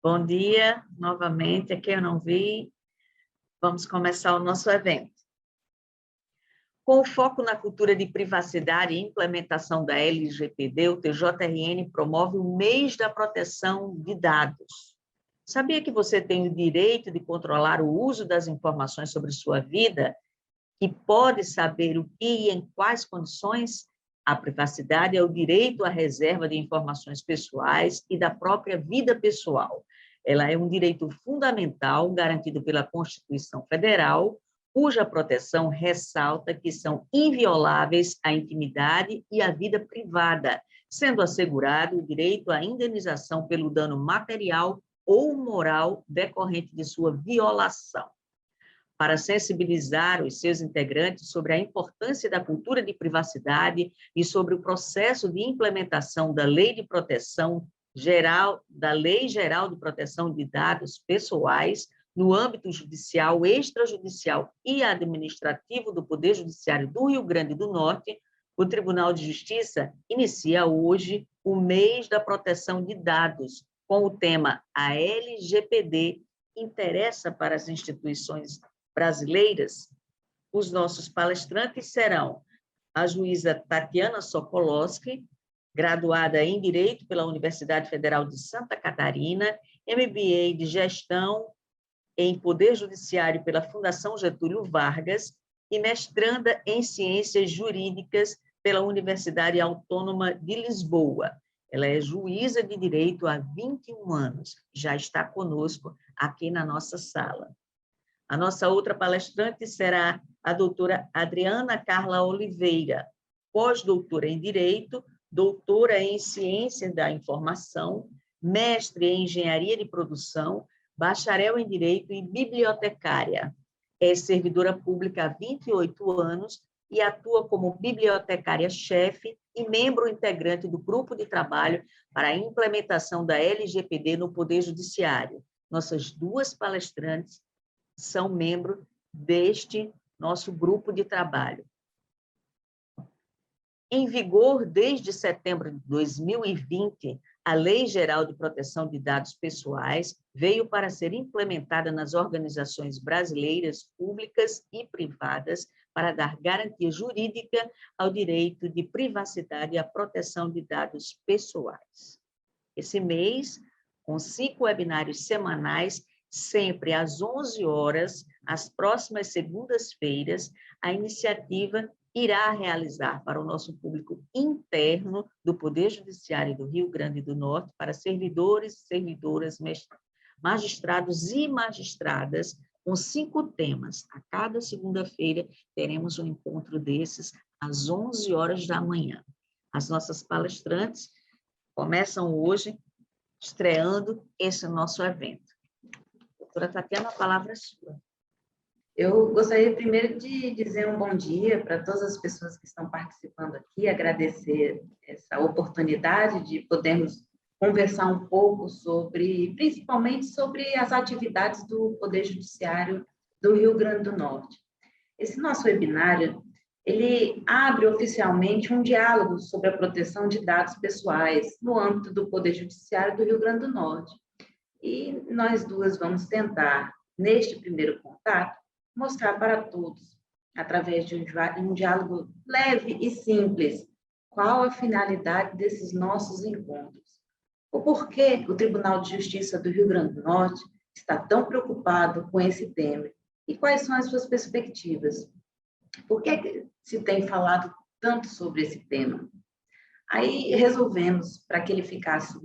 Bom dia, novamente, aqui eu não vi. Vamos começar o nosso evento. Com o foco na cultura de privacidade e implementação da LGPD, o TJRN promove o mês da proteção de dados. Sabia que você tem o direito de controlar o uso das informações sobre sua vida e pode saber o que e em quais condições? A privacidade é o direito à reserva de informações pessoais e da própria vida pessoal. Ela é um direito fundamental garantido pela Constituição Federal, cuja proteção ressalta que são invioláveis a intimidade e a vida privada, sendo assegurado o direito à indenização pelo dano material ou moral decorrente de sua violação. Para sensibilizar os seus integrantes sobre a importância da cultura de privacidade e sobre o processo de implementação da Lei de Proteção Geral, da Lei Geral de Proteção de Dados Pessoais, no âmbito judicial, extrajudicial e administrativo do Poder Judiciário do Rio Grande do Norte, o Tribunal de Justiça inicia hoje o mês da proteção de dados, com o tema A LGPD interessa para as instituições brasileiras. Os nossos palestrantes serão a juíza Tatiana Sokolowski, graduada em Direito pela Universidade Federal de Santa Catarina, MBA de Gestão em Poder Judiciário pela Fundação Getúlio Vargas e mestranda em Ciências Jurídicas pela Universidade Autônoma de Lisboa. Ela é juíza de direito há 21 anos, já está conosco aqui na nossa sala. A nossa outra palestrante será a doutora Adriana Carla Oliveira, pós-doutora em Direito, doutora em Ciência da Informação, mestre em Engenharia de Produção, bacharel em Direito e bibliotecária. É servidora pública há 28 anos e atua como bibliotecária-chefe e membro integrante do grupo de trabalho para a implementação da LGPD no Poder Judiciário. Nossas duas palestrantes são membros deste nosso grupo de trabalho. Em vigor desde setembro de 2020, a Lei Geral de Proteção de Dados Pessoais veio para ser implementada nas organizações brasileiras, públicas e privadas, para dar garantia jurídica ao direito de privacidade e à proteção de dados pessoais. Esse mês, com 5 webinários semanais, sempre às 11 horas, às próximas segundas-feiras, a iniciativa irá realizar para o nosso público interno do Poder Judiciário do Rio Grande do Norte, para servidores, servidoras, magistrados e magistradas, com 5 temas. A cada segunda-feira teremos um encontro desses às 11 horas da manhã. As nossas palestrantes começam hoje estreando esse nosso evento. Doutora Tatiana, a palavra é sua. Eu gostaria primeiro de dizer um bom dia para todas as pessoas que estão participando aqui, agradecer essa oportunidade de podermos conversar um pouco sobre, principalmente sobre as atividades do Poder Judiciário do Rio Grande do Norte. Esse nosso webinário, ele abre oficialmente um diálogo sobre a proteção de dados pessoais no âmbito do Poder Judiciário do Rio Grande do Norte. E nós duas vamos tentar, neste primeiro contato, mostrar para todos, através de um diálogo leve e simples, qual a finalidade desses nossos encontros. O porquê o Tribunal de Justiça do Rio Grande do Norte está tão preocupado com esse tema e quais são as suas perspectivas. Por que se tem falado tanto sobre esse tema? Aí resolvemos, para que ele ficasse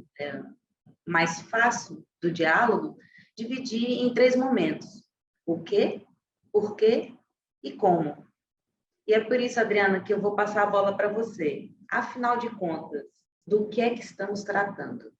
mais fácil do diálogo, dividir em 3 momentos. O quê, por quê e como. E é por isso, Adriana, que eu vou passar a bola para você. Afinal de contas, do que é que estamos tratando?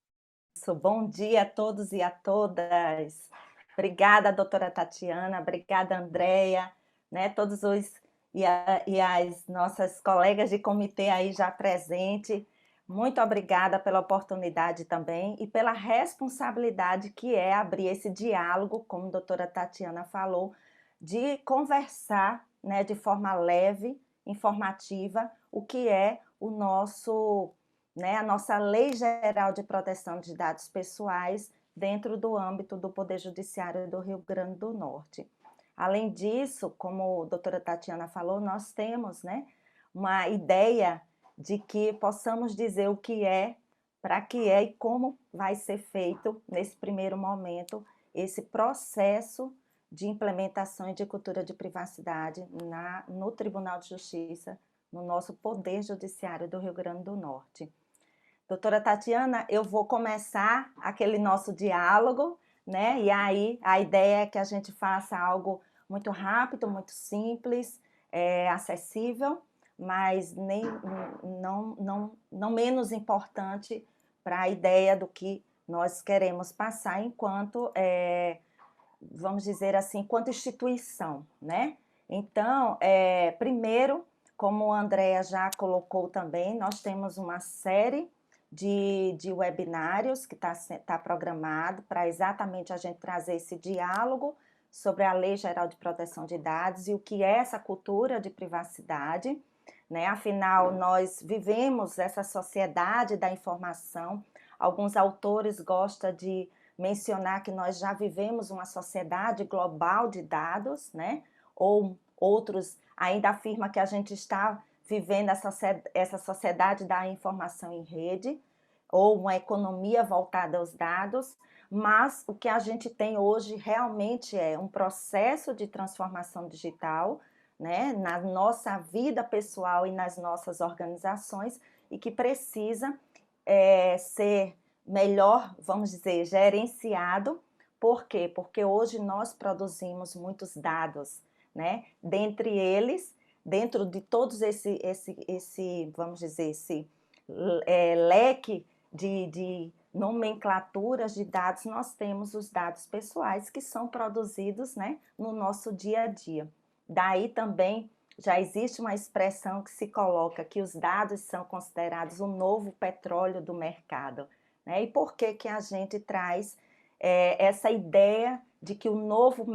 Bom dia a todos e a todas. Obrigada, doutora Tatiana, obrigada, Andréia, né, todos os e as nossas colegas de comitê aí já presente. Muito obrigada pela oportunidade também e pela responsabilidade que é abrir esse diálogo, como a doutora Tatiana falou, de conversar, né, de forma leve, informativa, o que é o nosso, né, a nossa Lei Geral de Proteção de Dados Pessoais dentro do âmbito do Poder Judiciário do Rio Grande do Norte. Além disso, como a doutora Tatiana falou, nós temos, né, uma ideia de que possamos dizer o que é, para que é e como vai ser feito, nesse primeiro momento, esse processo de implementação e de cultura de privacidade no Tribunal de Justiça, no nosso Poder Judiciário do Rio Grande do Norte. Doutora Tatiana, eu vou começar aquele nosso diálogo, né? E aí a ideia é que a gente faça algo muito rápido, muito simples, acessível, mas não menos importante para a ideia do que nós queremos passar enquanto, vamos dizer assim, enquanto instituição, né? Então, primeiro, como a Andrea já colocou também, nós temos uma série de webinários que tá programado para exatamente a gente trazer esse diálogo sobre a Lei Geral de Proteção de Dados e o que é essa cultura de privacidade, né? Afinal, nós vivemos essa sociedade da informação. Alguns autores gostam de mencionar que nós já vivemos uma sociedade global de dados, né? Ou outros ainda afirmam que a gente está vivendo essa sociedade da informação em rede, ou uma economia voltada aos dados, mas o que a gente tem hoje realmente é um processo de transformação digital, né, na nossa vida pessoal e nas nossas organizações, e que precisa ser melhor, vamos dizer, gerenciado. Por quê? Porque hoje nós produzimos muitos dados, né? Dentre eles, dentro de todos vamos dizer, esse leque de nomenclaturas de dados, nós temos os dados pessoais que são produzidos, né, no nosso dia a dia. Daí também já existe uma expressão que se coloca que os dados são considerados o novo petróleo do mercado, né? E por que que a gente traz essa ideia de que o novo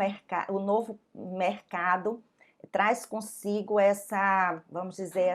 mercado traz consigo essa, vamos dizer,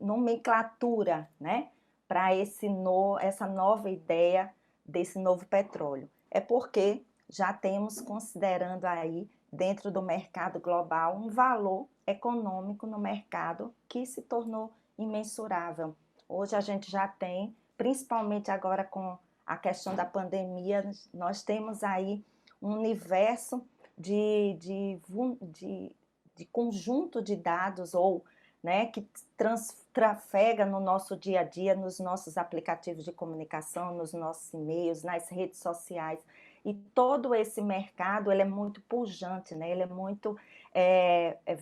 nomenclatura, né, para essa nova ideia desse novo petróleo? É porque já temos considerando aí, dentro do mercado global, um valor econômico no mercado que se tornou imensurável. Hoje a gente já tem, principalmente agora com a questão da pandemia, nós temos aí um universo de conjunto de dados, ou, né, que trafega no nosso dia a dia, nos nossos aplicativos de comunicação, nos nossos e-mails, nas redes sociais. E todo esse mercado, ele é muito pujante, né? Ele é muito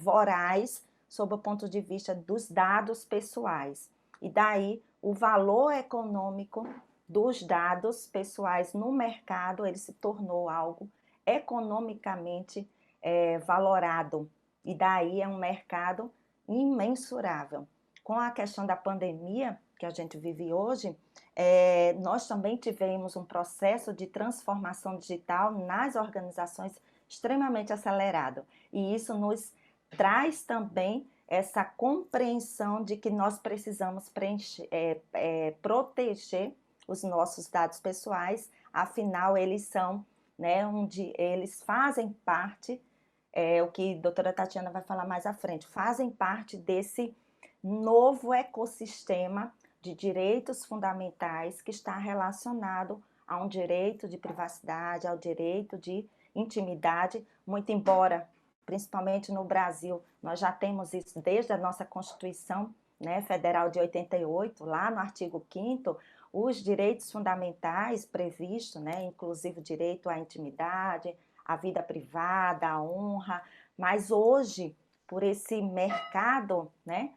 voraz sob o ponto de vista dos dados pessoais. E daí o valor econômico dos dados pessoais no mercado, ele se tornou algo economicamente valorado. E daí é um mercado imensurável. Com a questão da pandemia que a gente vive hoje, nós também tivemos um processo de transformação digital nas organizações extremamente acelerado. E isso nos traz também essa compreensão de que nós precisamos proteger os nossos dados pessoais, afinal eles são, né, eles fazem parte, o que a doutora Tatiana vai falar mais à frente, fazem parte desse novo ecossistema de direitos fundamentais que está relacionado a um direito de privacidade, ao direito de intimidade, muito embora, principalmente no Brasil, nós já temos isso desde a nossa Constituição, né, Federal de 88, lá no artigo 5º, os direitos fundamentais previstos, né, inclusive o direito à intimidade, à vida privada, à honra, mas hoje, por esse mercado, né,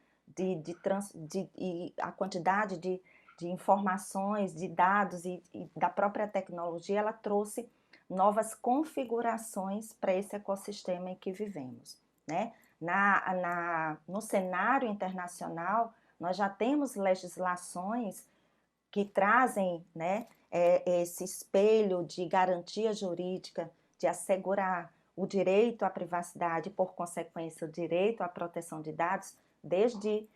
e a quantidade de informações, de dados e da própria tecnologia, ela trouxe novas configurações para esse ecossistema em que vivemos, né? No cenário internacional, nós já temos legislações que trazem, né, esse espelho de garantia jurídica, de assegurar o direito à privacidade e, por consequência, o direito à proteção de dados, desde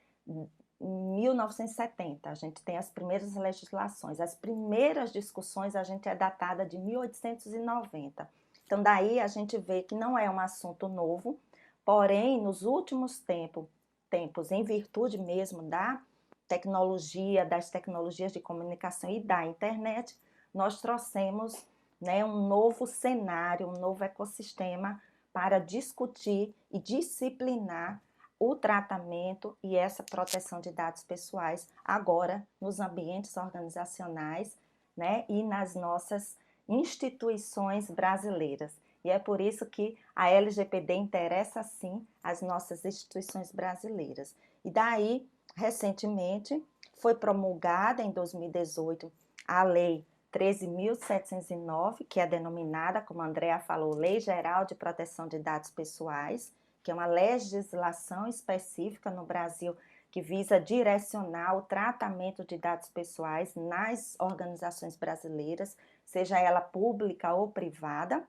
em 1970, a gente tem as primeiras legislações. As primeiras discussões a gente é datada de 1890. Então, daí a gente vê que não é um assunto novo, porém, nos últimos tempos, em virtude mesmo da tecnologia, das tecnologias de comunicação e da internet, nós trouxemos, né, um novo cenário, um novo ecossistema para discutir e disciplinar o tratamento e essa proteção de dados pessoais agora nos ambientes organizacionais, né, e nas nossas instituições brasileiras. E é por isso que a LGPD interessa, sim, as nossas instituições brasileiras. E daí, recentemente, foi promulgada em 2018 a Lei 13.709, que é denominada, como a Andrea falou, Lei Geral de Proteção de Dados Pessoais, que é uma legislação específica no Brasil que visa direcionar o tratamento de dados pessoais nas organizações brasileiras, seja ela pública ou privada,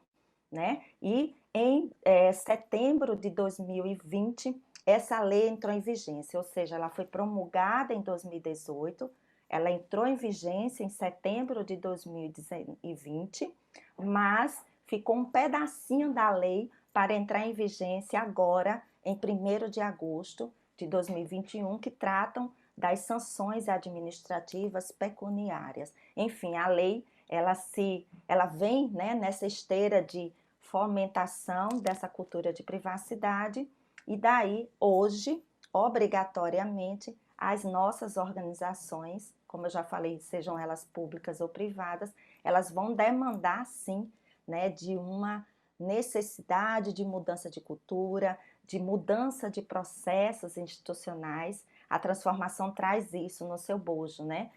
né? E em setembro de 2020, essa lei entrou em vigência, ou seja, ela foi promulgada em 2018, ela entrou em vigência em setembro de 2020, mas ficou um pedacinho da lei para entrar em vigência agora, em 1º de agosto de 2021, que tratam das sanções administrativas pecuniárias. Enfim, a lei, ela vem, né, nessa esteira de fomentação dessa cultura de privacidade, e daí, hoje, obrigatoriamente, as nossas organizações, como eu já falei, sejam elas públicas ou privadas, elas vão demandar, sim, né, de uma necessidade de mudança de cultura, de mudança de processos institucionais. A transformação traz isso no seu bojo, né?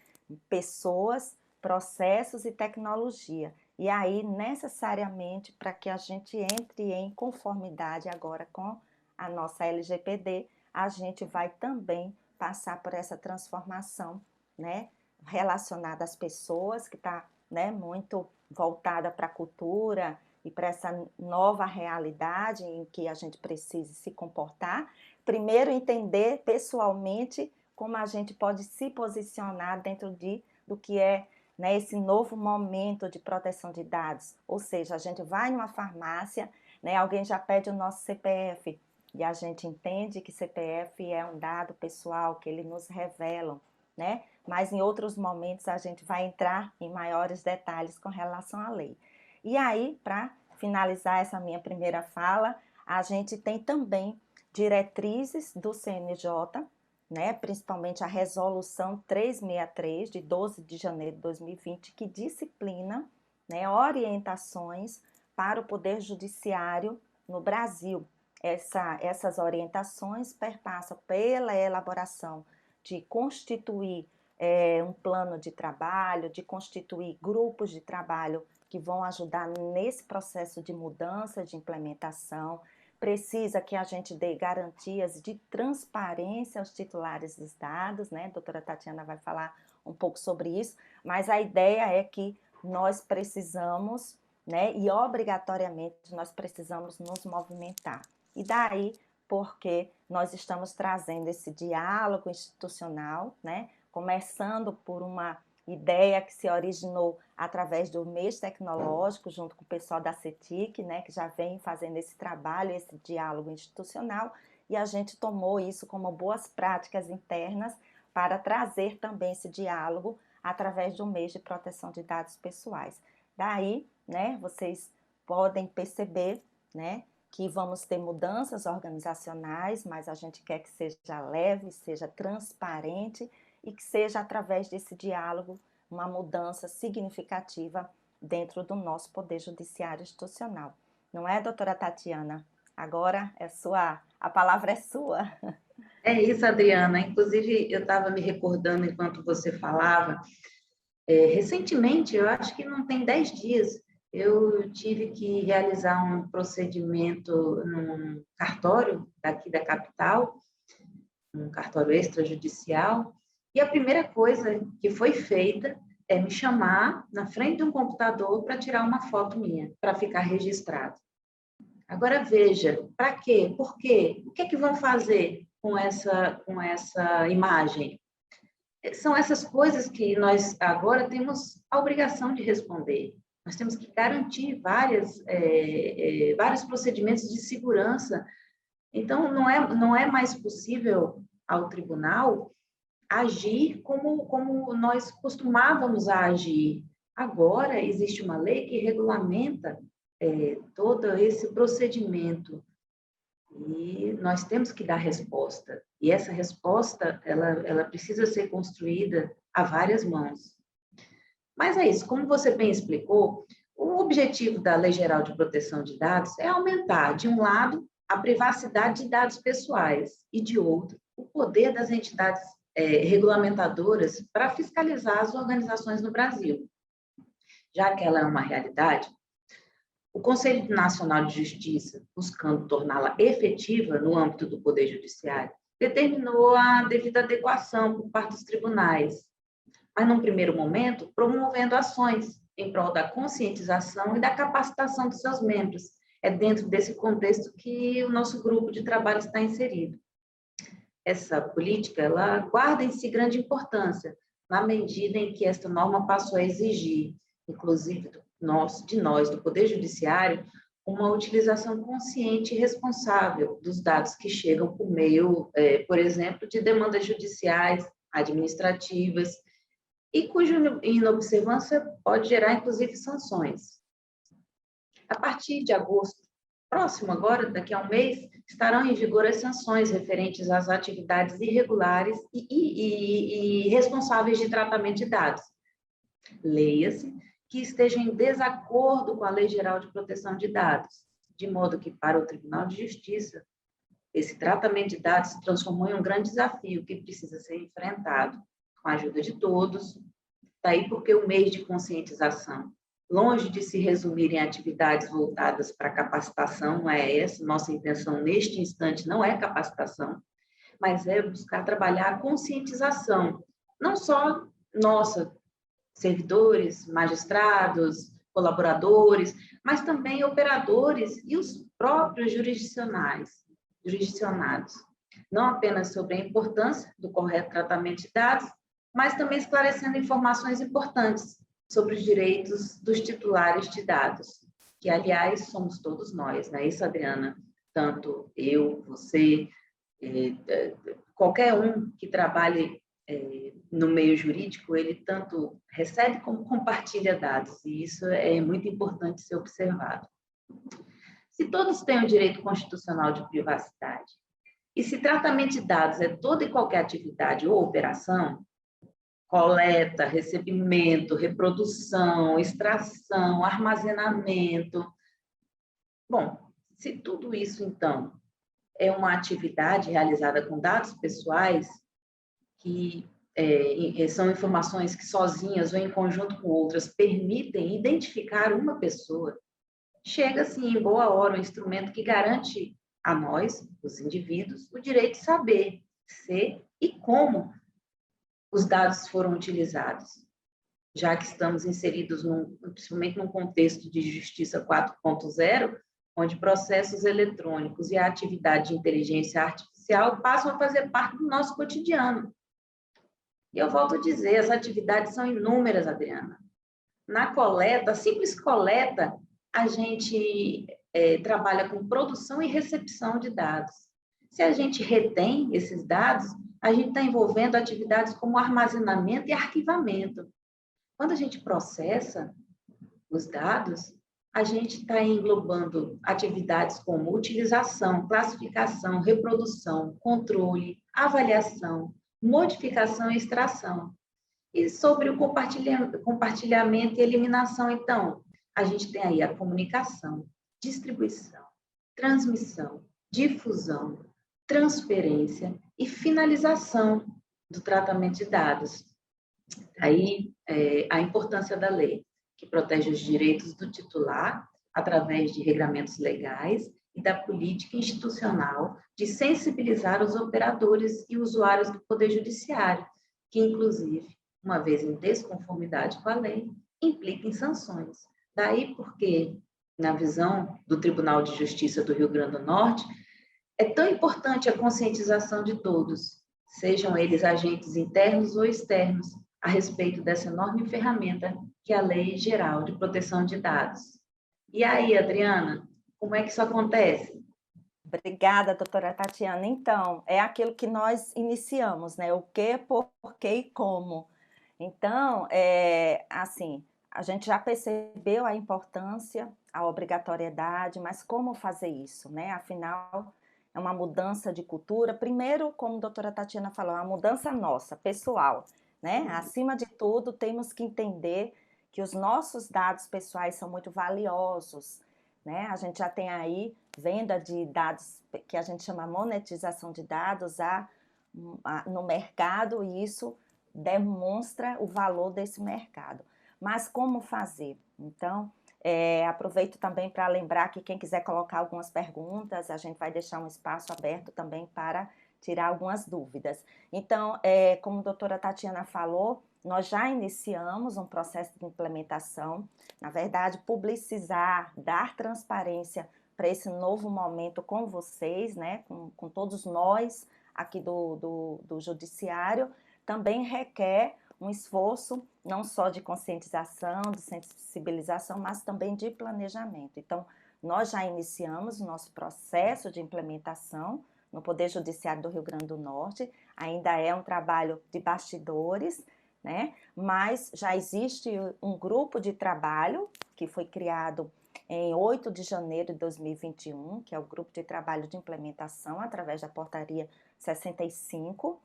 Pessoas, processos e tecnologia. E aí, necessariamente, para que a gente entre em conformidade agora com a nossa LGPD, a gente vai também passar por essa transformação, né, relacionada às pessoas, que está, né, muito voltada para a cultura e para essa nova realidade em que a gente precisa se comportar. Primeiro, entender pessoalmente como a gente pode se posicionar dentro do que é, né, esse novo momento de proteção de dados. Ou seja, a gente vai numa farmácia, né, alguém já pede o nosso CPF, e a gente entende que CPF é um dado pessoal, que ele nos revelam, né? Mas em outros momentos a gente vai entrar em maiores detalhes com relação à lei. E aí, para finalizar essa minha primeira fala, a gente tem também diretrizes do CNJ, né? Principalmente a resolução 363, de 12 de janeiro de 2020, que disciplina, né, orientações para o Poder Judiciário no Brasil. Essas orientações perpassam pela elaboração de constituir um plano de trabalho, de constituir grupos de trabalho que vão ajudar nesse processo de mudança, de implementação. Precisa que a gente dê garantias de transparência aos titulares dos dados, né? A doutora Tatiana vai falar um pouco sobre isso, mas a ideia é que nós precisamos, né, e obrigatoriamente nós precisamos nos movimentar. E daí, porque nós estamos trazendo esse diálogo institucional, né, começando por uma ideia que se originou através do mês tecnológico, junto com o pessoal da CETIC, né, que já vem fazendo esse trabalho, esse diálogo institucional, e a gente tomou isso como boas práticas internas para trazer também esse diálogo através do mês de proteção de dados pessoais. Daí, né, vocês podem perceber, né, que vamos ter mudanças organizacionais, mas a gente quer que seja leve, seja transparente e que seja através desse diálogo uma mudança significativa dentro do nosso Poder Judiciário Institucional. Não é, doutora Tatiana? Agora a palavra é sua. É isso, Adriana. Inclusive, eu estava me recordando enquanto você falava, recentemente, eu acho que não tem 10 dias, eu tive que realizar um procedimento num cartório daqui da capital, um cartório extrajudicial, e a primeira coisa que foi feita é me chamar na frente de um computador para tirar uma foto minha, para ficar registrado. Agora, veja, para quê? Por quê? O que é que vão fazer com essa imagem? São essas coisas que nós agora temos a obrigação de responder. Nós temos que garantir vários procedimentos de segurança. Então, não é mais possível ao tribunal agir como nós costumávamos a agir. Agora, existe uma lei que regulamenta todo esse procedimento e nós temos que dar resposta. E essa resposta, ela precisa ser construída a várias mãos. Mas é isso, como você bem explicou, o objetivo da Lei Geral de Proteção de Dados é aumentar, de um lado, a privacidade de dados pessoais e, de outro, o poder das entidades regulamentadoras para fiscalizar as organizações no Brasil. Já que ela é uma realidade, o Conselho Nacional de Justiça, buscando torná-la efetiva no âmbito do Poder Judiciário, determinou a devida adequação por parte dos tribunais, mas, num primeiro momento, promovendo ações em prol da conscientização e da capacitação dos seus membros. É dentro desse contexto que o nosso grupo de trabalho está inserido. Essa política, ela guarda em si grande importância, na medida em que esta norma passou a exigir, inclusive de nós, do Poder Judiciário, uma utilização consciente e responsável dos dados que chegam por meio, por exemplo, de demandas judiciais, administrativas, e cuja inobservância pode gerar, inclusive, sanções. A partir de agosto, próximo agora, daqui a um mês, estarão em vigor as sanções referentes às atividades irregulares e responsáveis de tratamento de dados. Leia-se que estejam em desacordo com a Lei Geral de Proteção de Dados, de modo que, para o Tribunal de Justiça, esse tratamento de dados se transformou em um grande desafio que precisa ser enfrentado com a ajuda de todos. Daí porque o mês de conscientização, longe de se resumir em atividades voltadas para capacitação, não é essa, nossa intenção neste instante não é capacitação, mas é buscar trabalhar a conscientização, não só nossa, servidores, magistrados, colaboradores, mas também operadores e os próprios jurisdicionados, não apenas sobre a importância do correto tratamento de dados, mas também esclarecendo informações importantes sobre os direitos dos titulares de dados, que, aliás, somos todos nós, não é isso, Adriana? Tanto eu, você, qualquer um que trabalhe no meio jurídico, ele tanto recebe como compartilha dados, e isso é muito importante ser observado. Se todos têm o direito constitucional de privacidade, e se tratamento de dados é toda e qualquer atividade ou operação, coleta, recebimento, reprodução, extração, armazenamento. Bom, se tudo isso, então, é uma atividade realizada com dados pessoais, que são informações que sozinhas ou em conjunto com outras permitem identificar uma pessoa, chega-se em boa hora um instrumento que garante a nós, os indivíduos, o direito de saber se e como os dados foram utilizados, já que estamos inseridos, principalmente num contexto de justiça 4.0, onde processos eletrônicos e a atividade de inteligência artificial passam a fazer parte do nosso cotidiano. E eu volto a dizer, as atividades são inúmeras, Adriana. Na coleta, simples coleta, a gente trabalha com produção e recepção de dados. Se a gente retém esses dados, a gente está envolvendo atividades como armazenamento e arquivamento. Quando a gente processa os dados, a gente está englobando atividades como utilização, classificação, reprodução, controle, avaliação, modificação e extração. E sobre o compartilhamento e eliminação, então, a gente tem aí a comunicação, distribuição, transmissão, difusão, transferência e finalização do tratamento de dados. Aí, a importância da lei, que protege os direitos do titular através de regramentos legais e da política institucional de sensibilizar os operadores e usuários do Poder Judiciário, que, inclusive, uma vez em desconformidade com a lei, implica em sanções. Daí porque na visão do Tribunal de Justiça do Rio Grande do Norte, é tão importante a conscientização de todos, sejam eles agentes internos ou externos, a respeito dessa enorme ferramenta que é a Lei Geral de Proteção de Dados. E aí, Adriana, como é que isso acontece? Obrigada, doutora Tatiana. Então, é aquilo que nós iniciamos, né? O que, por que e como. Então, assim, a gente já percebeu a importância, a obrigatoriedade, mas como fazer isso, né? Afinal, é uma mudança de cultura. Primeiro, como a doutora Tatiana falou, é uma mudança nossa, pessoal, né? Acima de tudo, temos que entender que os nossos dados pessoais são muito valiosos, né? A gente já tem aí venda de dados, que a gente chama monetização de dados no mercado, e isso demonstra o valor desse mercado. Mas como fazer? Então, aproveito também para lembrar que quem quiser colocar algumas perguntas, a gente vai deixar um espaço aberto também para tirar algumas dúvidas. Então, como a doutora Tatiana falou, nós já iniciamos um processo de implementação, na verdade, publicizar, dar transparência para esse novo momento com vocês, né, com todos nós aqui do Judiciário, também requer um esforço não só de conscientização, de sensibilização, mas também de planejamento. Então, nós já iniciamos o nosso processo de implementação no Poder Judiciário do Rio Grande do Norte, ainda é um trabalho de bastidores, né? Mas já existe um grupo de trabalho que foi criado em 8 de janeiro de 2021, que é o Grupo de Trabalho de Implementação, através da Portaria 65.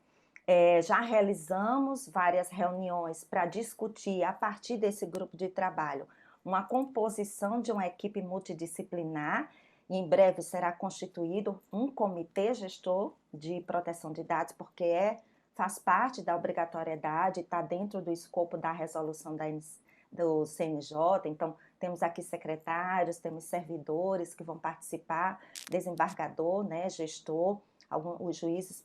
Já realizamos várias reuniões para discutir, a partir desse grupo de trabalho, uma composição de uma equipe multidisciplinar, e em breve será constituído um comitê gestor de proteção de dados, porque faz parte da obrigatoriedade, está dentro do escopo da resolução do CNJ. Então, temos aqui secretários, temos servidores que vão participar, desembargador, né, gestor, os juízes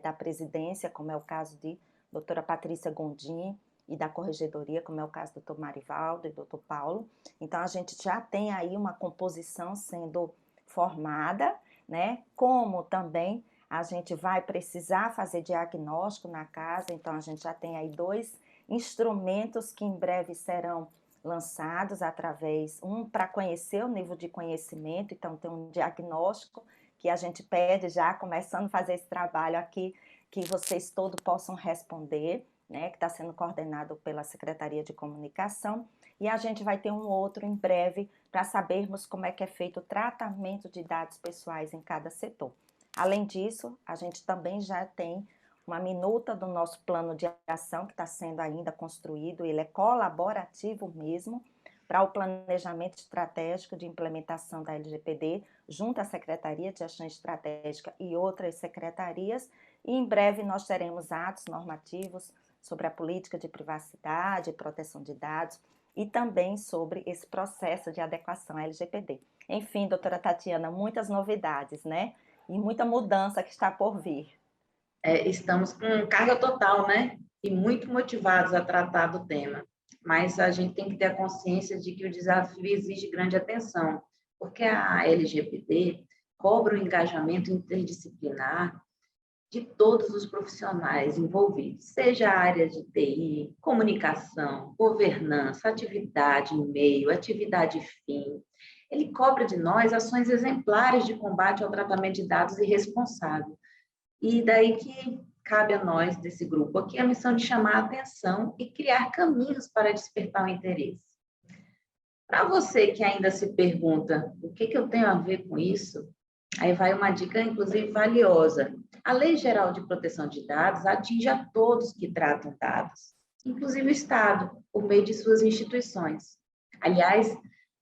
da presidência, como é o caso de doutora Patrícia Gondim, e da corregedoria, como é o caso do doutor Marivaldo e doutor Paulo. Então, a gente já tem aí uma composição sendo formada, né, como também a gente vai precisar fazer diagnóstico na casa, então a gente já tem aí 2 instrumentos que em breve serão lançados através, um para conhecer o nível de conhecimento, então tem um diagnóstico que a gente pede já, começando a fazer esse trabalho aqui, que vocês todos possam responder, né, que está sendo coordenado pela Secretaria de Comunicação, e a gente vai ter um outro em breve para sabermos como é que é feito o tratamento de dados pessoais em cada setor. Além disso, a gente também já tem uma minuta do nosso plano de ação que está sendo ainda construído, ele é colaborativo mesmo, para o planejamento estratégico de implementação da LGPD, junto à Secretaria de Ação Estratégica e outras secretarias, e em breve nós teremos atos normativos sobre a política de privacidade e proteção de dados, e também sobre esse processo de adequação à LGPD. Enfim, doutora Tatiana, muitas novidades, né? E muita mudança que está por vir. Estamos com carga total, né? E muito motivados a tratar do tema. Mas a gente tem que ter a consciência de que o desafio exige grande atenção, porque a LGPD cobra o engajamento interdisciplinar de todos os profissionais envolvidos, seja a área de TI, comunicação, governança, atividade meio, atividade fim. Ele cobra de nós ações exemplares de combate ao tratamento de dados irresponsável. E daí que cabe a nós, desse grupo aqui, a missão de chamar a atenção e criar caminhos para despertar o interesse. Para você que ainda se pergunta o que eu tenho a ver com isso, aí vai uma dica, inclusive, valiosa. A Lei Geral de Proteção de Dados atinge a todos que tratam dados, inclusive o Estado, por meio de suas instituições. Aliás,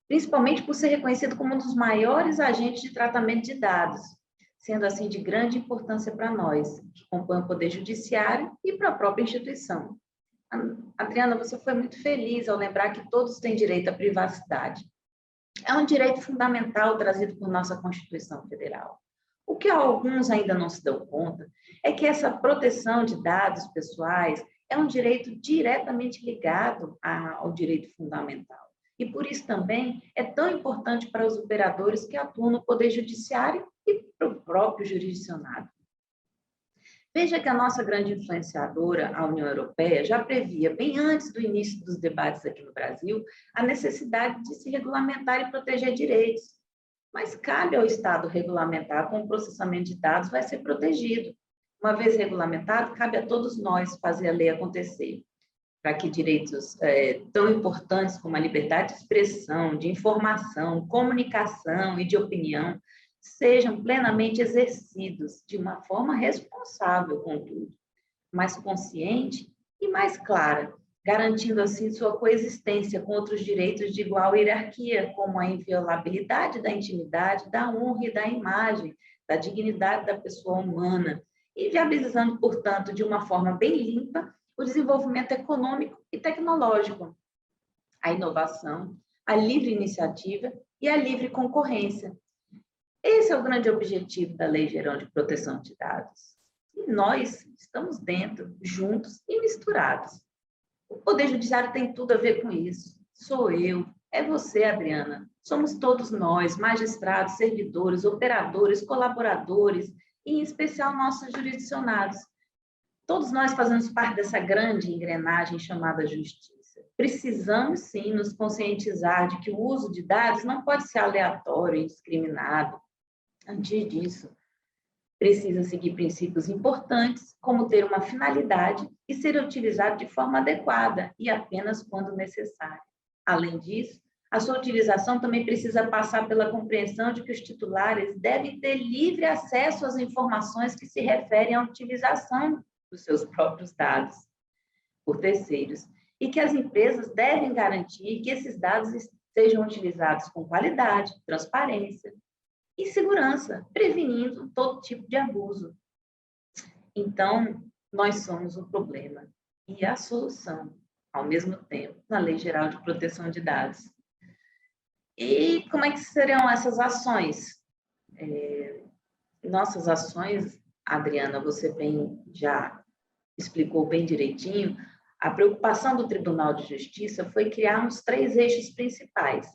principalmente por ser reconhecido como um dos maiores agentes de tratamento de dados, sendo assim de grande importância para nós, que compõem o Poder Judiciário e para a própria instituição. Adriana, você foi muito feliz ao lembrar que todos têm direito à privacidade. É um direito fundamental trazido por nossa Constituição Federal. O que alguns ainda não se dão conta é que essa proteção de dados pessoais é um direito diretamente ligado ao direito fundamental. E por isso também é tão importante para os operadores que atuam no Poder Judiciário e para o próprio jurisdicionado. Veja que a nossa grande influenciadora, a União Europeia, já previa, bem antes do início dos debates aqui no Brasil, a necessidade de se regulamentar e proteger direitos. Mas cabe ao Estado regulamentar como o processamento de dados vai ser protegido. Uma vez regulamentado, cabe a todos nós fazer a lei acontecer, para que direitos tão importantes como a liberdade de expressão, de informação, comunicação e de opinião sejam plenamente exercidos de uma forma responsável, contudo, mais consciente e mais clara, garantindo assim sua coexistência com outros direitos de igual hierarquia, como a inviolabilidade da intimidade, da honra e da imagem, da dignidade da pessoa humana, e viabilizando, portanto, de uma forma bem limpa, o desenvolvimento econômico e tecnológico, a inovação, a livre iniciativa e a livre concorrência. Esse é o grande objetivo da Lei Geral de Proteção de Dados. E nós estamos dentro, juntos e misturados. O Poder Judiciário tem tudo a ver com isso. Sou eu, é você, Adriana. Somos todos nós, magistrados, servidores, operadores, colaboradores, e em especial nossos jurisdicionados. Todos nós fazemos parte dessa grande engrenagem chamada justiça. Precisamos, sim, nos conscientizar de que o uso de dados não pode ser aleatório e indiscriminado. Antes disso, precisa seguir princípios importantes, como ter uma finalidade e ser utilizado de forma adequada e apenas quando necessário. Além disso, a sua utilização também precisa passar pela compreensão de que os titulares devem ter livre acesso às informações que se referem à utilização dos seus próprios dados por terceiros, e que as empresas devem garantir que esses dados sejam utilizados com qualidade, transparência e segurança, prevenindo todo tipo de abuso. Então, nós somos o problema e a solução, ao mesmo tempo, na Lei Geral de Proteção de Dados. E como é que serão essas ações? Nossas ações, Adriana, você bem já explicou bem direitinho, a preocupação do Tribunal de Justiça foi criarmos 3 eixos principais: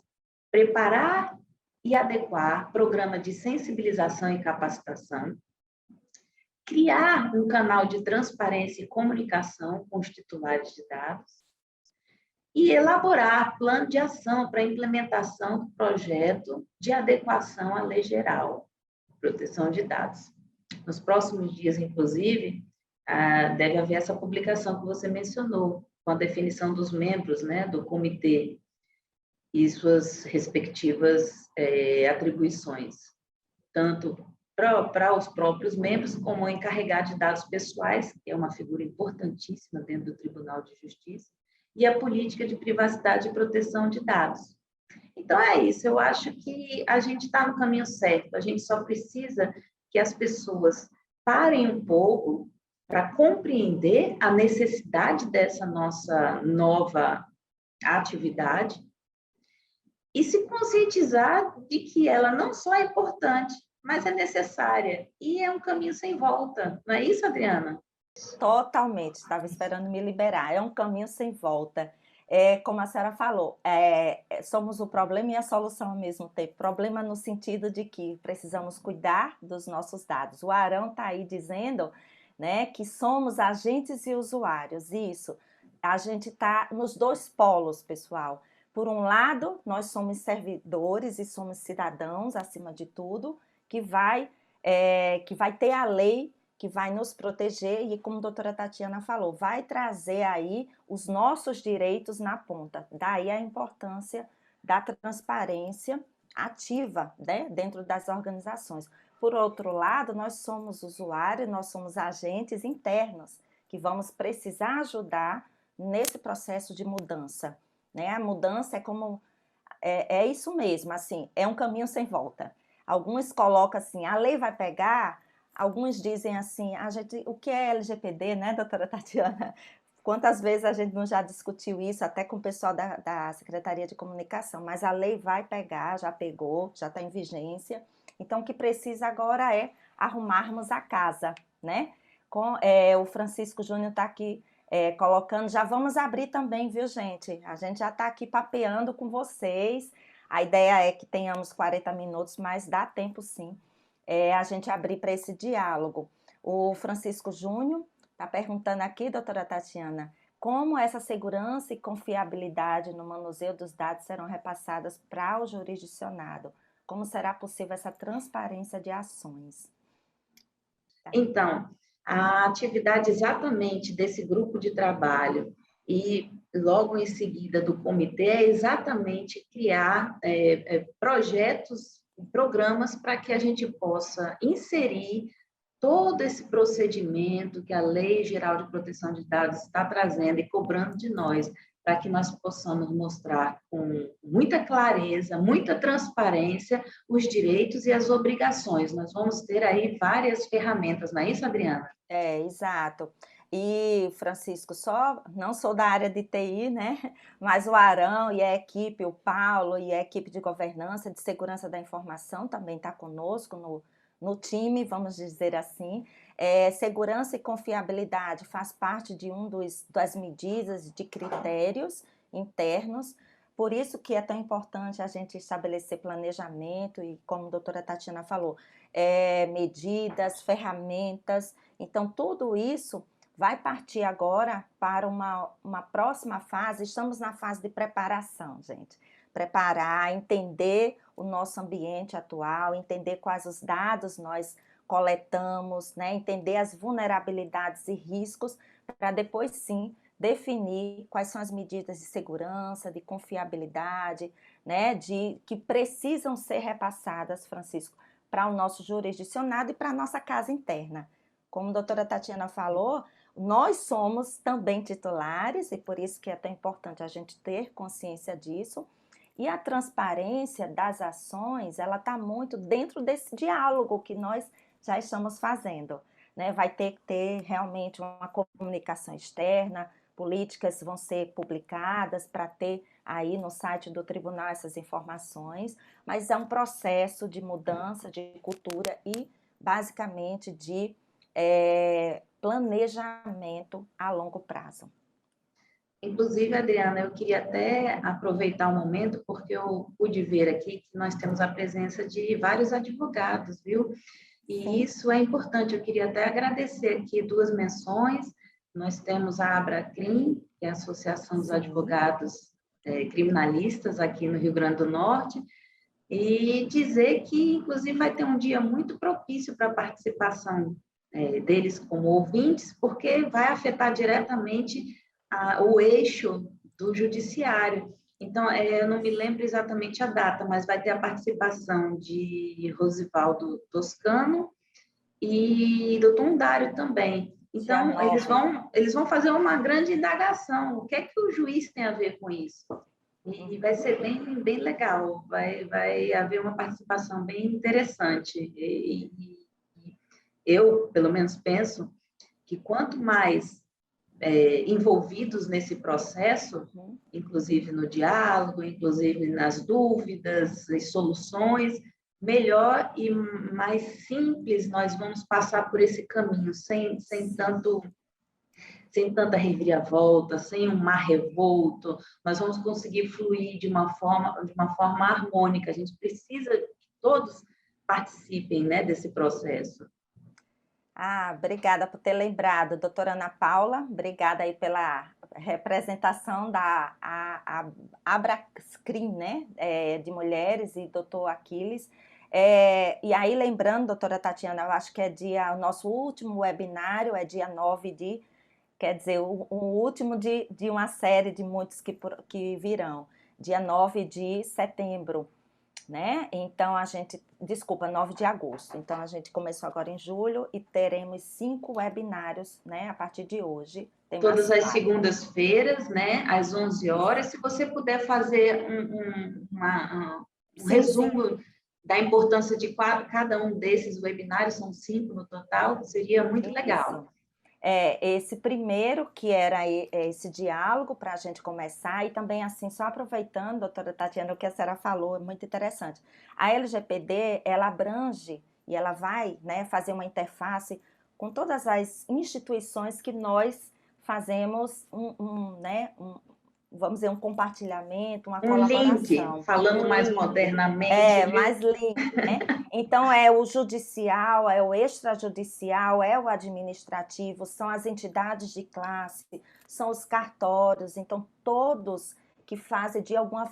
preparar e adequar programa de sensibilização e capacitação, criar um canal de transparência e comunicação com os titulares de dados e elaborar plano de ação para a implementação do projeto de adequação à Lei Geral de Proteção de Dados. Nos próximos dias, inclusive, deve haver essa publicação que você mencionou, com a definição dos membros, né, do comitê e suas respectivas atribuições, tanto para os próprios membros, como o encarregado de dados pessoais, que é uma figura importantíssima dentro do Tribunal de Justiça, e a política de privacidade e proteção de dados. Então, é isso, eu acho que a gente está no caminho certo, a gente só precisa que as pessoas parem um pouco para compreender a necessidade dessa nossa nova atividade e se conscientizar de que ela não só é importante, mas é necessária e é um caminho sem volta. Não é isso, Adriana? Totalmente, estava esperando me liberar. É um caminho sem volta. Como a senhora falou, somos o problema e a solução ao mesmo tempo. Problema no sentido de que precisamos cuidar dos nossos dados. O Arão está aí dizendo, né, que somos agentes e usuários. Isso, a gente está nos 2 polos, pessoal. Por um lado, nós somos servidores e somos cidadãos, acima de tudo, que vai ter a lei que vai nos proteger e, como a doutora Tatiana falou, vai trazer aí os nossos direitos na ponta. Daí a importância da transparência ativa, né, dentro das organizações. Por outro lado, nós somos usuários, nós somos agentes internos que vamos precisar ajudar nesse processo de mudança. Né? A mudança é isso mesmo, assim, é um caminho sem volta. Alguns colocam assim, a lei vai pegar, alguns dizem assim, o que é LGPD, né, doutora Tatiana? Quantas vezes a gente não já discutiu isso, até com o pessoal da Secretaria de Comunicação, mas a lei vai pegar, já pegou, já está em vigência. Então, o que precisa agora é arrumarmos a casa, né? O Francisco Júnior está aqui colocando. Já vamos abrir também, viu, gente? A gente já está aqui papeando com vocês. A ideia é que tenhamos 40 minutos, mas dá tempo sim, a gente abrir para esse diálogo. O Francisco Júnior está perguntando aqui, doutora Tatiana, como essa segurança e confiabilidade no manuseio dos dados serão repassadas para o jurisdicionado? Como será possível essa transparência de ações? Então, a atividade exatamente desse grupo de trabalho e logo em seguida do comitê é exatamente criar projetos, programas para que a gente possa inserir todo esse procedimento que a Lei Geral de Proteção de Dados está trazendo e cobrando de nós, para que nós possamos mostrar com muita clareza, muita transparência, os direitos e as obrigações. Nós vamos ter aí várias ferramentas, não é isso, Adriana? Exato. E, Francisco, não sou da área de TI, né? Mas o Arão e a equipe, o Paulo e a equipe de governança, de segurança da informação também está conosco no time, vamos dizer assim. Segurança e confiabilidade faz parte de das medidas de critérios internos, por isso que é tão importante a gente estabelecer planejamento e, como a doutora Tatiana falou, medidas, ferramentas. Então, tudo isso vai partir agora para uma próxima fase. Estamos na fase de preparação, gente. Preparar, entender o nosso ambiente atual, entender quais os dados nós coletamos, né? Entender as vulnerabilidades e riscos, para depois sim definir quais são as medidas de segurança, de confiabilidade, né? Que precisam ser repassadas, Francisco, para o nosso jurisdicionado e para a nossa casa interna. Como a doutora Tatiana falou, nós somos também titulares e por isso que é tão importante a gente ter consciência disso. E a transparência das ações, ela está muito dentro desse diálogo que nós já estamos fazendo, né? Vai ter que ter realmente uma comunicação externa, políticas vão ser publicadas para ter aí no site do tribunal essas informações, mas é um processo de mudança de cultura e basicamente de planejamento a longo prazo. Inclusive, Adriana, eu queria até aproveitar o momento, porque eu pude ver aqui que nós temos a presença de vários advogados, viu? E Sim. isso é importante. Eu queria até agradecer aqui duas menções. Nós temos a Abracrim, que é a Associação dos Advogados Criminalistas aqui no Rio Grande do Norte, e dizer que, inclusive, vai ter um dia muito propício para a participação deles como ouvintes, porque vai afetar diretamente o eixo do judiciário. Então, eu não me lembro exatamente a data, mas vai ter a participação de Rosivaldo Toscano e do Tundário também. Então, eles vão fazer uma grande indagação. O que é que o juiz tem a ver com isso? E vai ser bem, bem legal. Vai haver uma participação bem interessante. E eu, pelo menos, penso que quanto mais envolvidos nesse processo, inclusive no diálogo, inclusive nas dúvidas e soluções, melhor e mais simples nós vamos passar por esse caminho, sem tanta reviravolta, sem um mar revolto, nós vamos conseguir fluir de uma forma harmônica. A gente precisa que todos participem, né, desse processo. Obrigada por ter lembrado, doutora Ana Paula, obrigada aí pela representação da Abracrim, né, de mulheres, e doutor Aquiles. E aí, lembrando, doutora Tatiana, eu acho que o nosso último webinário é dia 9 quer dizer, o último de uma série de muitos que virão, dia 9 de setembro. Né? Então, 9 de agosto. Então, a gente começou agora em julho e teremos 5 webinários, né, a partir de hoje. Todas as segundas-feiras, né, às 11 horas. Se você puder fazer um resumo da importância de cada um desses webinários, são 5 no total, seria muito legal. Esse primeiro, que era esse diálogo para a gente começar, e também, assim, só aproveitando, doutora Tatiana, o que a senhora falou, é muito interessante. A LGPD, ela abrange e ela vai, né, fazer uma interface com todas as instituições que nós fazemos vamos dizer, um compartilhamento, uma colaboração. Link, falando mais modernamente. Mais link, né? Então, é o judicial, é o extrajudicial, é o administrativo, são as entidades de classe, são os cartórios, então todos que fazem de alguma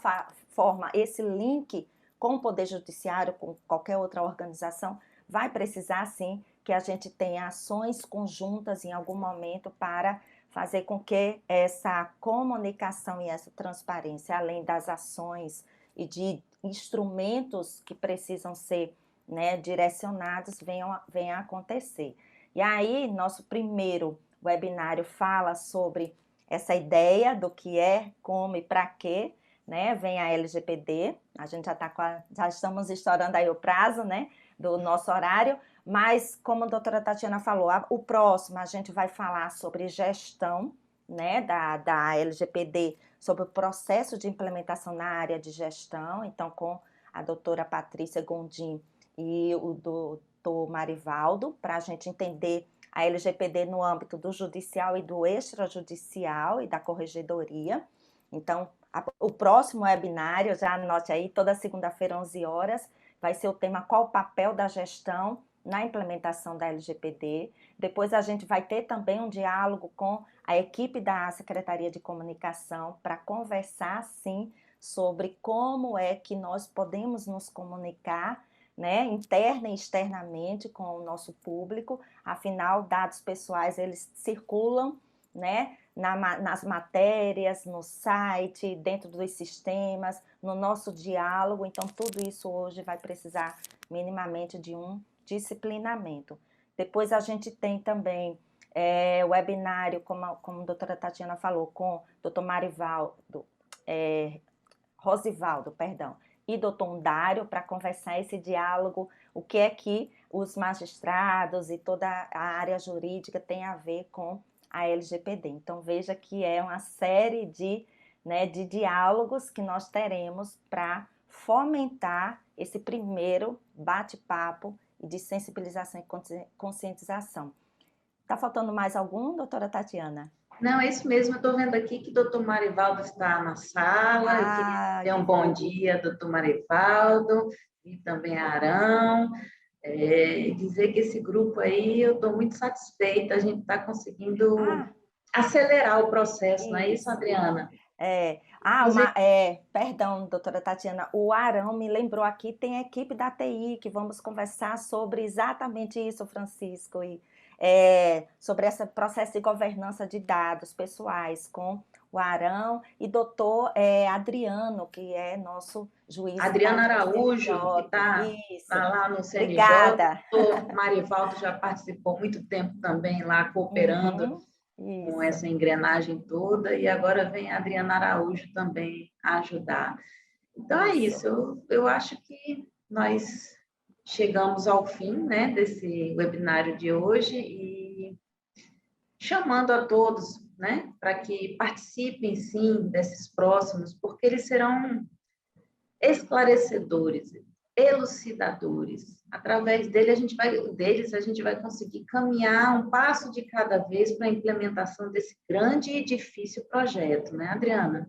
forma esse link com o Poder Judiciário, com qualquer outra organização, vai precisar sim que a gente tenha ações conjuntas em algum momento para fazer com que essa comunicação e essa transparência, além das ações e de instrumentos que precisam ser, né, direcionados, venham a acontecer. E aí, nosso primeiro webinário fala sobre essa ideia do que é, como e para quê, né? Vem a LGPD, a gente já estamos estourando aí o prazo, né, do nosso horário, mas, como a doutora Tatiana falou, o próximo a gente vai falar sobre gestão, né, da LGPD, sobre o processo de implementação na área de gestão, então com a doutora Patrícia Gondim e o doutor Marivaldo, para a gente entender a LGPD no âmbito do judicial e do extrajudicial e da corregedoria. Então, o próximo webinário, já anote aí, toda segunda-feira, 11 horas, vai ser o tema qual o papel da gestão na implementação da LGPD. Depois a gente vai ter também um diálogo com a equipe da Secretaria de Comunicação para conversar, sim, sobre como é que nós podemos nos comunicar, né, interna e externamente com o nosso público. Afinal, dados pessoais, eles circulam, né, nas matérias, no site, dentro dos sistemas, no nosso diálogo. Então, tudo isso hoje vai precisar minimamente de um disciplinamento. Depois a gente tem também o webinário, como a doutora Tatiana falou, com o doutor Rosivaldo, e doutor Undário, para conversar esse diálogo, o que é que os magistrados e toda a área jurídica tem a ver com a LGPD. Então, veja que é uma série de diálogos que nós teremos para fomentar esse primeiro bate-papo de sensibilização e conscientização. Está faltando mais algum, doutora Tatiana? Não, é isso mesmo. Eu estou vendo aqui que o doutor Marivaldo está na sala. Eu queria ter um bom dia, doutor Marivaldo, e também a Arão. Dizer que esse grupo aí, eu estou muito satisfeita. A gente está conseguindo acelerar o processo, não é isso, Adriana? Perdão, doutora Tatiana, o Arão me lembrou aqui, tem a equipe da TI que vamos conversar sobre exatamente isso, Francisco, e sobre esse processo de governança de dados pessoais com o Arão e doutor Adriano, que é nosso juiz. Adriano Araújo, que está lá no CNJ. Obrigada. O doutor Marivaldo já participou muito tempo também lá, cooperando com essa engrenagem toda, e agora vem a Adriana Araújo também a ajudar. Então, é isso. Eu acho que nós chegamos ao fim, né, desse webinário de hoje e chamando a todos, né, para que participem, sim, desses próximos, porque eles serão esclarecedores, elucidadores. Através deles a gente vai conseguir caminhar um passo de cada vez para a implementação desse grande e difícil projeto, né, Adriana?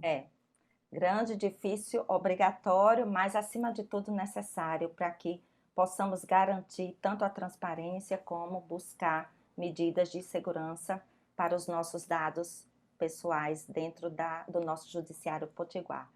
Grande, difícil, obrigatório, mas acima de tudo necessário para que possamos garantir tanto a transparência como buscar medidas de segurança para os nossos dados pessoais dentro do nosso judiciário potiguar.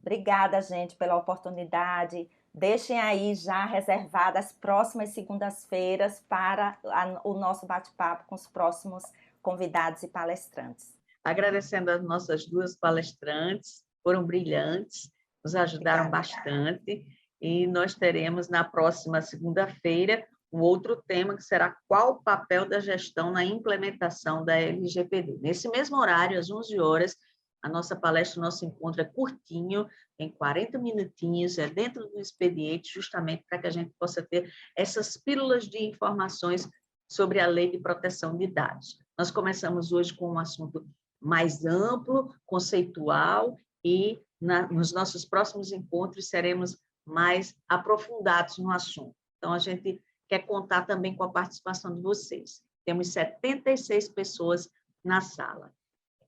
Obrigada, gente, pela oportunidade. Deixem aí já reservadas as próximas segundas-feiras para o nosso bate-papo com os próximos convidados e palestrantes. Agradecendo as nossas duas palestrantes, foram brilhantes, nos ajudaram bastante, e nós teremos na próxima segunda-feira um outro tema que será qual o papel da gestão na implementação da LGPD. Nesse mesmo horário, às 11 horas, a nossa palestra, o nosso encontro é curtinho, tem 40 minutinhos, é dentro do expediente, justamente para que a gente possa ter essas pílulas de informações sobre a Lei de Proteção de Dados. Nós começamos hoje com um assunto mais amplo, conceitual, e nos nossos próximos encontros seremos mais aprofundados no assunto. Então, a gente quer contar também com a participação de vocês. Temos 76 pessoas na sala.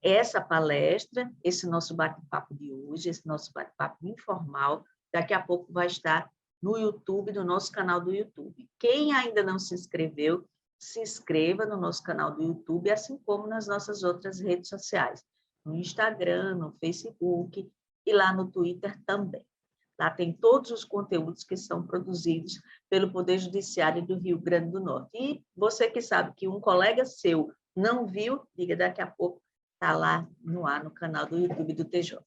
Essa palestra, esse nosso bate-papo de hoje, esse nosso bate-papo informal, daqui a pouco vai estar no YouTube, no nosso canal do YouTube. Quem ainda não se inscreveu, se inscreva no nosso canal do YouTube, assim como nas nossas outras redes sociais, no Instagram, no Facebook e lá no Twitter também. Lá tem todos os conteúdos que são produzidos pelo Poder Judiciário do Rio Grande do Norte. E você que sabe que um colega seu não viu, diga daqui a pouco, está lá no ar, no canal do YouTube do TJ.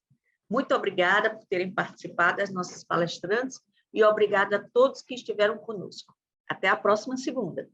Muito obrigada por terem participado, as nossas palestrantes, e obrigada a todos que estiveram conosco. Até a próxima segunda.